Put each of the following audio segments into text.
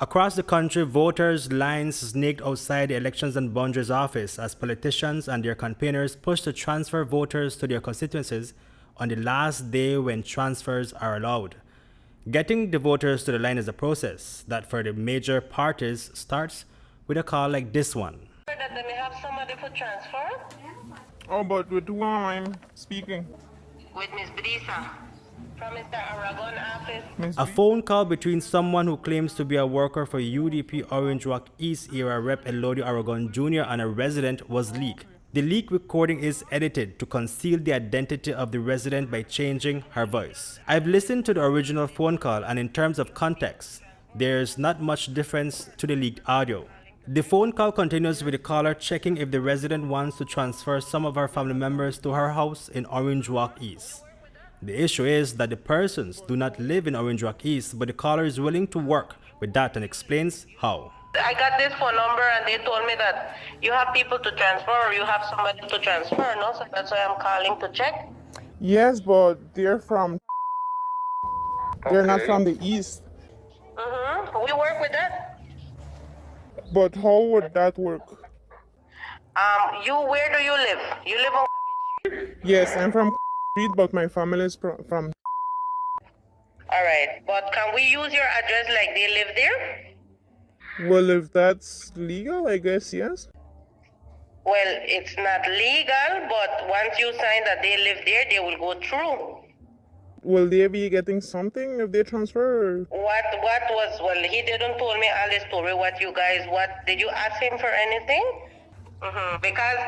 Across the country, voters' lines snaked outside the Elections and Boundaries Office as politicians and their campaigners pushed to transfer voters to their constituencies on the last day when transfers are allowed. Getting the voters to the line is a process that for the major parties starts with a call like this one. That they may have somebody for transfer? Oh, but with who am I speaking? With Miss Brisa from Mr. Aragon office. A phone call between someone who claims to be a worker for UDP Orange Walk East era Rep. Hipolito Aragon Jr. and a resident was leaked. The leak recording is edited to conceal the identity of the resident by changing her voice. I've listened to the original phone call, and in terms of context, there's not much difference to the leaked audio. The phone call continues with the caller checking if the resident wants to transfer some of her family members to her house in Orange Walk East. The issue is that the persons do not live in Orange Walk East, but the caller is willing to work with that and explains how. I got this phone number and they told me that you have people to transfer or you have somebody to transfer, no? So that's why I'm calling to check. Yes, but they're from... They're not from the east. We work with that. But how would that work? Where do you live? You live on... Yes, I'm from street, but my family is from... All right, but can we use your address like they live there? Well, if that's legal, I guess, yes. Well, it's not legal, but once you sign that they live there, they will go through. Will they be getting something if they transfer? What was, well, he didn't tell me all the story, what, did you ask him for anything? Because,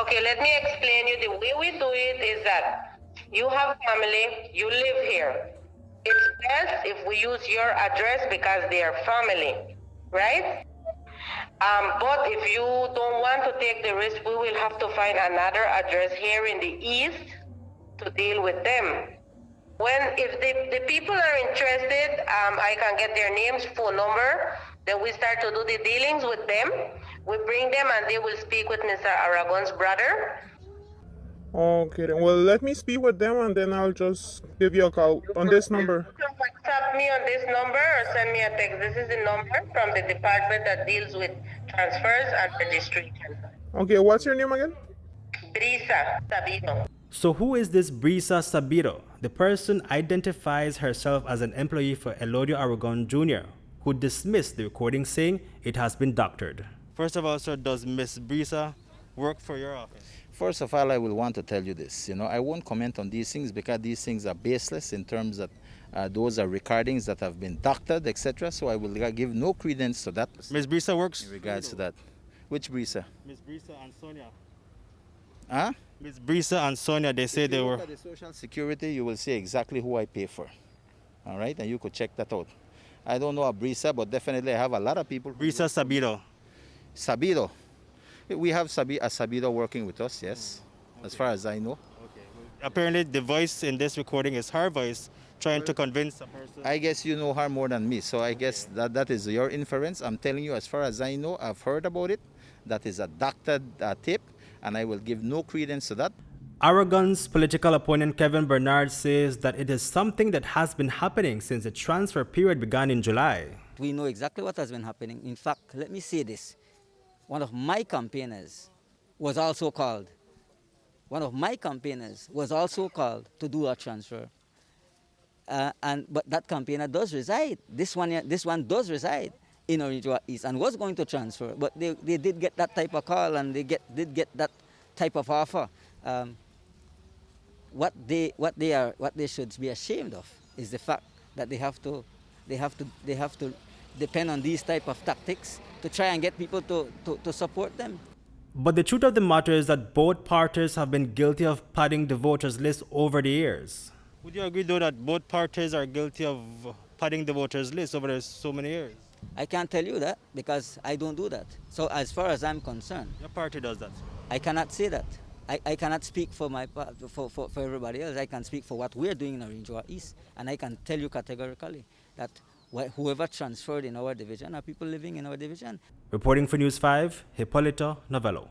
okay, let me explain you, the way we do it is that you have family, you live here. It's best if we use your address because they are family, right? But if you don't want to take the risk, we will have to find another address here in the east to deal with them. If the people are interested, I can get their names, phone number, then we start to do the dealings with them. We bring them and they will speak with Mr. Aragon's brother. Okay, then. Well, let me speak with them and then I'll just give you a call on this number. You can WhatsApp me on this number or send me a text. This is the number from the department that deals with transfers and registration. Okay, what's your name again? Brisa Sabino. So who is this Brisa Sabiro? The person identifies herself as an employee for Hipolito Aragon Jr., who dismissed the recording saying it has been doctored. First of all, sir, does Miss Brisa work for your office? First of all, I will want to tell you this. I won't comment on these things because these things are baseless in terms that those are recordings that have been doctored, etc. So I will give no credence to that. Miss Brisa works? In regards to that. Which Brisa? Miss Brisa and Sonia. Huh? Miss Brisa and Sonia, they say they were... If you look at the Social Security, you will see exactly who I pay for. All right? And you could check that out. I don't know a Brisa, but definitely I have a lot of people. Brisa Sabiro. Sabiro. We have a Sabiro working with us, yes, Okay. as far as I know. Okay. Apparently, the voice in this recording is her voice trying to convince a person. I guess you know her more than me, so I guess that is your inference. I'm telling you, as far as I know, I've heard about it. That is a doctored tape, and I will give no credence to that. Aragon's political opponent Kevin Bernard says that it is something that has been happening since the transfer period began in July. We know exactly what has been happening. In fact, let me say this. One of my campaigners was also called. To do a transfer. But that campaigner does reside. This one does reside in Orange Walk East and was going to transfer. But they did get that type of call and they did get that type of offer. What they should be ashamed of is the fact that they have to depend on these type of tactics to try and get people to support them. But the truth of the matter is that both parties have been guilty of padding the voters list over the years. Would you agree though that both parties are guilty of padding the voters list over so many years? I can't tell you that because I don't do that. So as far as I'm concerned, Your party does that. I cannot say that. I cannot speak for for everybody else. I can speak for what we're doing in Orange Walk East, and I can tell you categorically that whoever transferred in our division are people living in our division. Reporting for News 5, Hipolito, Novelo.